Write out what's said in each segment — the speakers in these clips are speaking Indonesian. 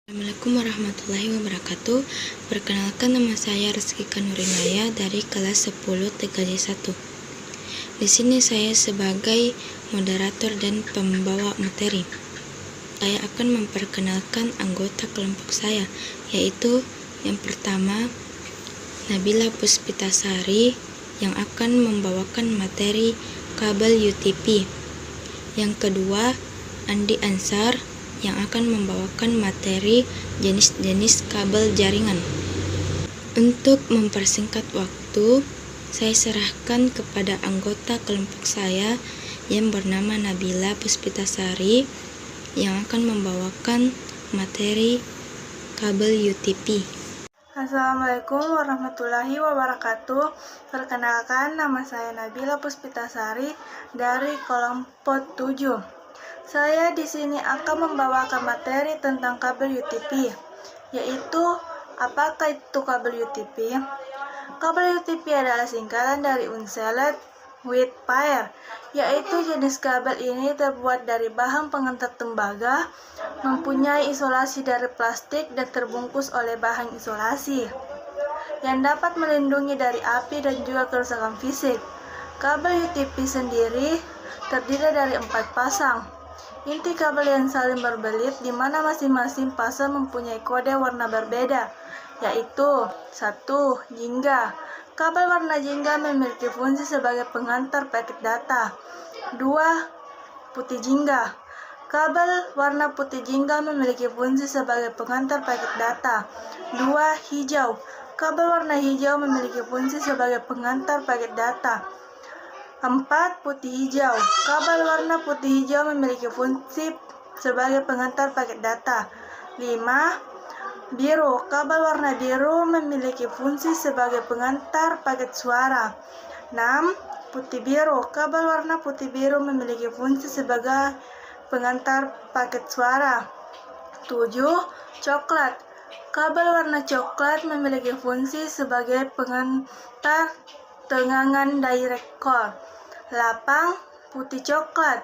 Assalamualaikum warahmatullahi wabarakatuh. Perkenalkan, nama saya Rizky Kanurinaya dari kelas 10 TKJ 1. Di sini saya sebagai moderator dan pembawa materi. Saya akan memperkenalkan anggota kelompok saya, yaitu yang pertama Nabila Puspitasari yang akan membawakan materi kabel UTP. Yang kedua Andi Ansar yang akan membawakan materi jenis-jenis kabel jaringan. Untuk mempersingkat waktu, saya serahkan kepada anggota kelompok saya yang bernama Nabila Puspitasari yang akan membawakan materi kabel UTP. Assalamualaikum warahmatullahi wabarakatuh. Perkenalkan, nama saya Nabila Puspitasari dari kelompok 7. Saya di sini akan membawakan materi tentang kabel UTP, yaitu apakah itu kabel UTP? Kabel UTP adalah singkatan dari Unselect with Pair, yaitu jenis kabel ini terbuat dari bahan pengantar tembaga, mempunyai isolasi dari plastik dan terbungkus oleh bahan isolasi, yang dapat melindungi dari api dan juga kerusakan fisik. Kabel UTP sendiri terdiri dari 4 pasang. Inti kabel yang saling berbelit di mana masing-masing pasang mempunyai kode warna berbeda, yaitu 1. Jingga. Kabel warna jingga memiliki fungsi sebagai pengantar paket data. 2. Putih jingga. Kabel warna putih jingga memiliki fungsi sebagai pengantar paket data. 2. Hijau. Kabel warna hijau memiliki fungsi sebagai pengantar paket data. 4. Putih hijau. Kabel warna putih hijau memiliki fungsi sebagai pengantar paket data. 5. Biru. Kabel warna biru memiliki fungsi sebagai pengantar paket suara. 6. Putih biru. Kabel warna putih biru memiliki fungsi sebagai pengantar paket suara. 7. Coklat. Kabel warna coklat memiliki fungsi sebagai pengantar tegangan direct core. 8. Putih coklat.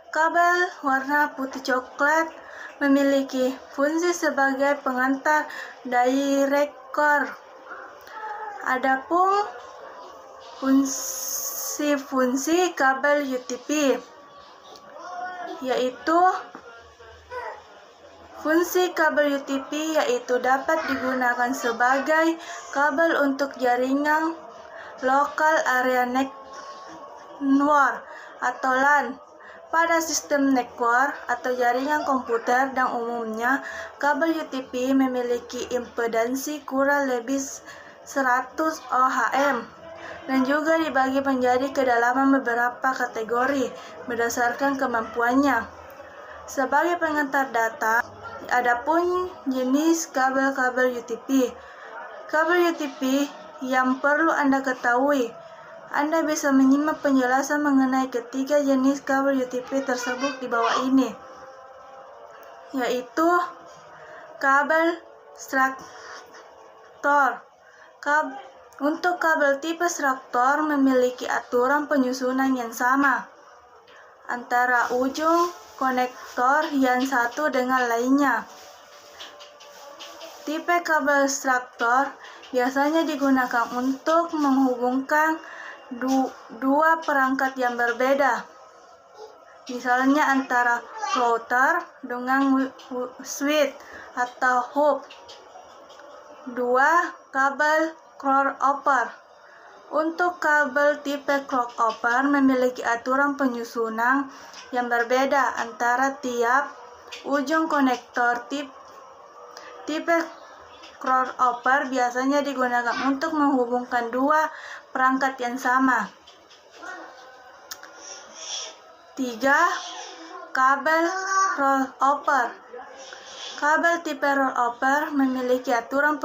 Kabel warna putih coklat memiliki fungsi sebagai pengantar direct core. Adapun fungsi kabel UTP, yaitu dapat digunakan sebagai kabel untuk jaringan Local Area Network atau LAN pada sistem network atau jaringan komputer, dan umumnya kabel UTP memiliki impedansi kurang lebih 100 ohm dan juga dibagi menjadi kedalaman beberapa kategori berdasarkan kemampuannya. Sebagai pengantar data, adapun jenis kabel-kabel UTP. Kabel UTP yang perlu Anda ketahui. Anda bisa menyimak penjelasan mengenai ketiga jenis kabel UTP tersebut di bawah ini, yaitu kabel struktur. Untuk kabel tipe struktur memiliki aturan penyusunan yang sama antara ujung konektor yang satu dengan lainnya. Tipe kabel struktur biasanya digunakan untuk menghubungkan dua perangkat yang berbeda, misalnya antara router dengan switch atau hub. 2. Kabel crossover. Untuk kabel tipe crossover memiliki aturan penyusunan yang berbeda antara tiap ujung konektor. Tipe crossover biasanya digunakan untuk menghubungkan dua perangkat yang sama. 3. Kabel rollover. Kabel tipe rollover memiliki aturan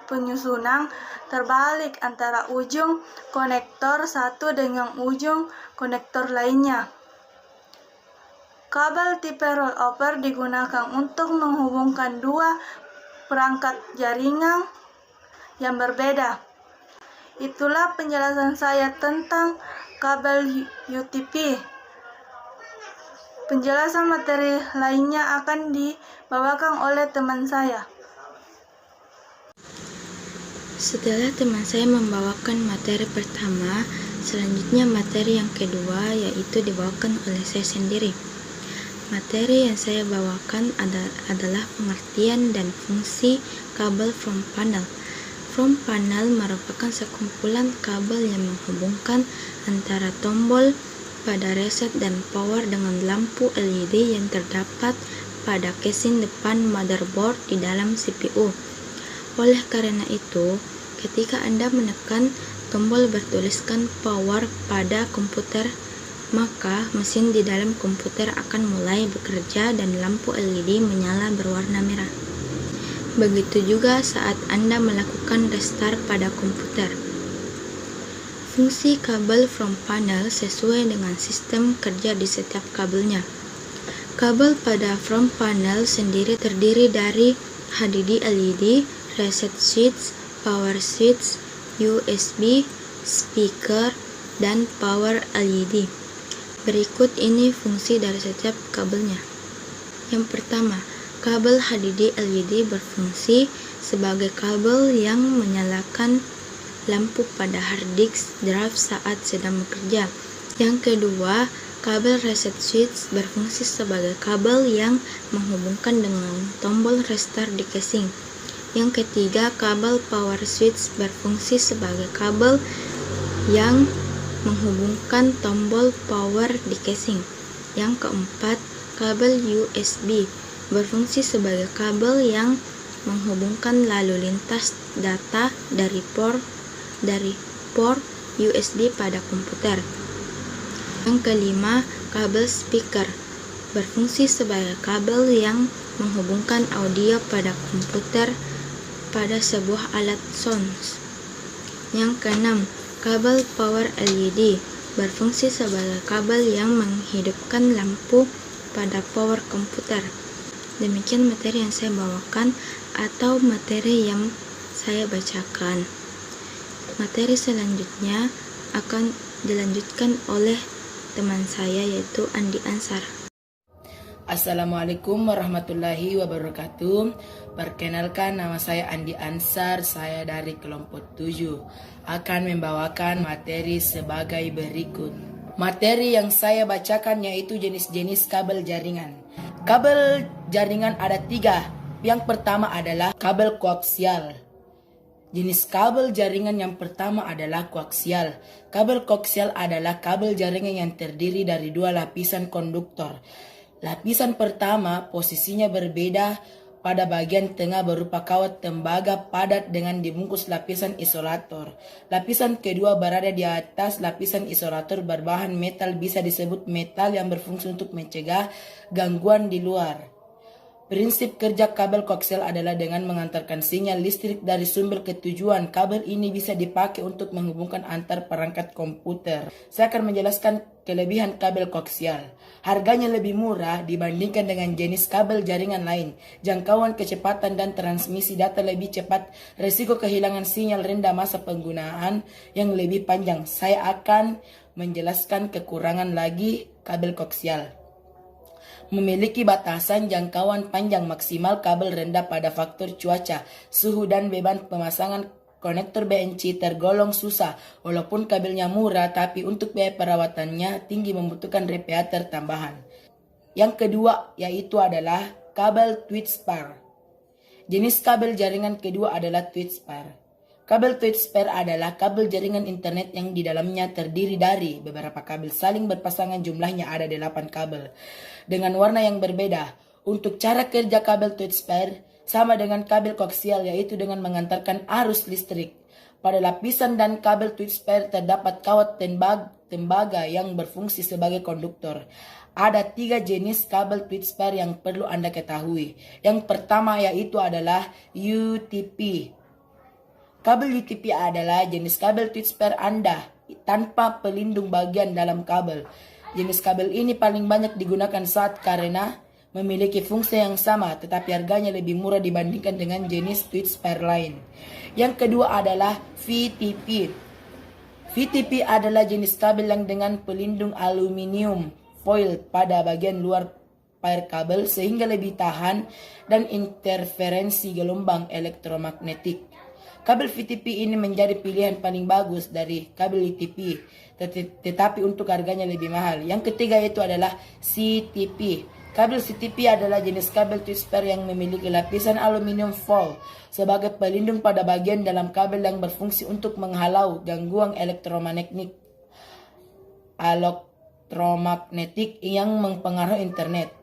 penyusunan terbalik antara ujung konektor satu dengan ujung konektor lainnya. Kabel tipe rollover digunakan untuk menghubungkan dua perangkat jaringan yang berbeda. Itulah penjelasan saya tentang kabel UTP. Penjelasan materi lainnya akan dibawakan oleh teman saya. Setelah teman saya membawakan materi pertama, selanjutnya materi yang kedua yaitu dibawakan oleh saya sendiri. Materi yang saya bawakan adalah pengertian dan fungsi kabel from panel. From panel merupakan sekumpulan kabel yang menghubungkan antara tombol pada reset dan power dengan lampu LED yang terdapat pada casing depan motherboard di dalam CPU. Oleh karena itu, ketika Anda menekan tombol bertuliskan power pada komputer, maka mesin di dalam komputer akan mulai bekerja dan lampu LED menyala berwarna merah. Begitu juga saat Anda melakukan restart pada komputer. Fungsi kabel from panel sesuai dengan sistem kerja di setiap kabelnya. Kabel pada from panel sendiri terdiri dari HDD LED, reset switch, power switch, USB, speaker, dan power LED. Berikut ini fungsi dari setiap kabelnya. Yang pertama, kabel HDD LED berfungsi sebagai kabel yang menyalakan lampu pada hard disk drive saat sedang bekerja. Yang kedua, kabel reset switch berfungsi sebagai kabel yang menghubungkan dengan tombol restart di casing. Yang ketiga, kabel power switch berfungsi sebagai kabel yang menghubungkan tombol power di casing. Yang keempat, kabel USB berfungsi sebagai kabel yang menghubungkan lalu lintas data dari port USB pada komputer. Yang kelima, kabel speaker berfungsi sebagai kabel yang menghubungkan audio pada komputer pada sebuah alat sound. Yang keenam, kabel power LED berfungsi sebagai kabel yang menghidupkan lampu pada power komputer. Demikian materi yang saya bawakan atau materi yang saya bacakan. Materi selanjutnya akan dilanjutkan oleh teman saya yaitu Andi Ansar. Assalamualaikum warahmatullahi wabarakatuh. Perkenalkan, nama saya Andi Ansar, saya dari kelompok 7 akan membawakan materi sebagai berikut. Materi yang saya bacakan yaitu jenis-jenis kabel jaringan. Kabel jaringan ada 3. Yang pertama adalah kabel koaksial. Jenis kabel jaringan yang pertama adalah koaksial. Kabel koaksial adalah kabel jaringan yang terdiri dari 2 lapisan konduktor. Lapisan pertama posisinya berbeda pada bagian tengah berupa kawat tembaga padat dengan dibungkus lapisan isolator. Lapisan kedua berada di atas lapisan isolator berbahan metal, bisa disebut metal yang berfungsi untuk mencegah gangguan di luar. Prinsip kerja kabel koaksial adalah dengan mengantarkan sinyal listrik dari sumber ke tujuan. Kabel ini bisa dipakai untuk menghubungkan antar perangkat komputer. Saya akan menjelaskan kelebihan kabel koaksial. Harganya lebih murah dibandingkan dengan jenis kabel jaringan lain. Jangkauan, kecepatan, dan transmisi data lebih cepat. Resiko kehilangan sinyal rendah, masa penggunaan yang lebih panjang. Saya akan menjelaskan kekurangan lagi kabel koaksial. Memiliki batasan jangkauan panjang maksimal. Kabel rendah pada faktor cuaca, suhu, dan beban pemasangan. Konektor BNC tergolong susah. Walaupun kabelnya murah, tapi untuk biaya perawatannya tinggi, membutuhkan radiator tambahan. Yang kedua yaitu adalah kabel Twitch-pair. Jenis kabel jaringan kedua adalah Twitch-pair. Kabel Twitch-pair adalah kabel jaringan internet yang di dalamnya terdiri dari beberapa kabel saling berpasangan, jumlahnya ada 8 kabel dengan warna yang berbeda. Untuk cara kerja kabel Twitch-pair sama dengan kabel koaksial, yaitu dengan mengantarkan arus listrik. Pada lapisan dan kabel Twitch-pair terdapat kawat tembaga yang berfungsi sebagai konduktor. Ada 3 jenis kabel Twitch-pair yang perlu Anda ketahui. Yang pertama yaitu adalah UTP. Kabel UTP adalah jenis kabel Twitch-pair Anda tanpa pelindung bagian dalam kabel. Jenis kabel ini paling banyak digunakan karena memiliki fungsi yang sama, tetapi harganya lebih murah dibandingkan dengan jenis Twitch-pair lain. Yang kedua adalah VTP. VTP adalah jenis kabel yang dengan pelindung aluminium. foil pada bagian luar pair kabel sehingga lebih tahan dan interferensi gelombang elektromagnetik. Kabel VTP ini menjadi pilihan paling bagus dari kabel ITP, tetapi untuk harganya lebih mahal. Yang ketiga itu adalah CTP. Kabel CTP adalah jenis kabel twist pair yang memiliki lapisan aluminium foil sebagai pelindung pada bagian dalam kabel yang berfungsi untuk menghalau gangguan elektromagnetik yang mempengaruhi internet.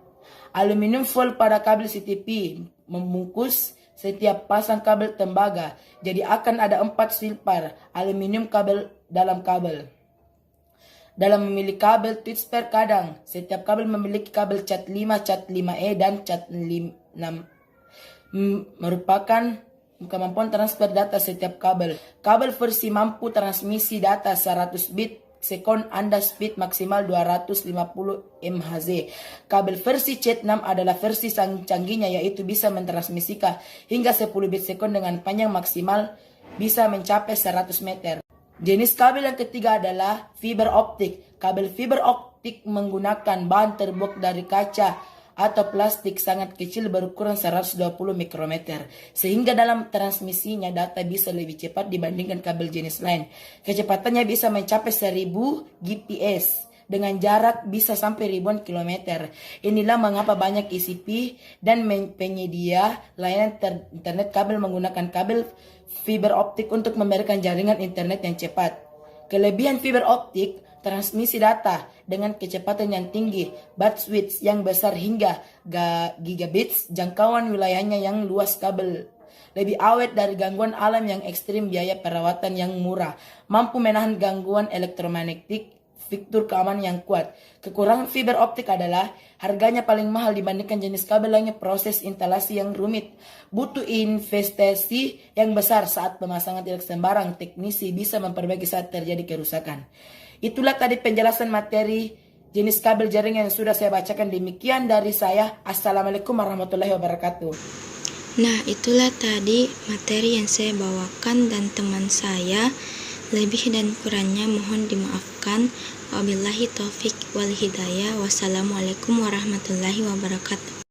Aluminium foil pada kabel CTP membungkus setiap pasang kabel tembaga, jadi akan ada 4 silpar aluminium kabel dalam kabel. Dalam memilih kabel twist pair kadang, setiap kabel memiliki kabel cat 5, cat 5E, dan cat 6 merupakan kemampuan transfer data setiap kabel. Kabel versi mampu transmisi data 100 bit sekon Anda speed maksimal 250 MHz. Kabel versi cat 6 adalah versi canggihnya, yaitu bisa mentransmisikan hingga 10 bit sekon dengan panjang maksimal bisa mencapai 100 meter. Jenis kabel yang ketiga adalah fiber optik. Kabel fiber optik menggunakan bahan terbuat dari kaca atau plastik sangat kecil berukuran 120 mikrometer, sehingga dalam transmisinya data bisa lebih cepat dibandingkan kabel jenis lain. Kecepatannya bisa mencapai 1000 GPS dengan jarak bisa sampai ribuan kilometer. Inilah mengapa banyak ICP dan penyedia layanan internet kabel menggunakan kabel fiber optik untuk memberikan jaringan internet yang cepat. Kelebihan fiber optik: transmisi data dengan kecepatan yang tinggi, bandwidth yang besar hingga gigabits, jangkauan wilayahnya yang luas, kabel lebih awet dari gangguan alam yang ekstrim, biaya perawatan yang murah, mampu menahan gangguan elektromagnetik, fitur keamanan yang kuat. Kekurangan fiber optik adalah harganya paling mahal dibandingkan jenis kabel lainnya, proses instalasi yang rumit, butuh investasi yang besar saat pemasangan tidak sembarang teknisi bisa memperbaiki saat terjadi kerusakan. Itulah tadi penjelasan materi jenis kabel jaringan yang sudah saya bacakan. Demikian dari saya. Assalamualaikum warahmatullahi wabarakatuh. Nah, itulah tadi materi yang saya bawakan dan teman saya. Lebih dan kurangnya mohon dimaafkan. Wabillahi taufik wal hidayah. Wassalamualaikum warahmatullahi wabarakatuh.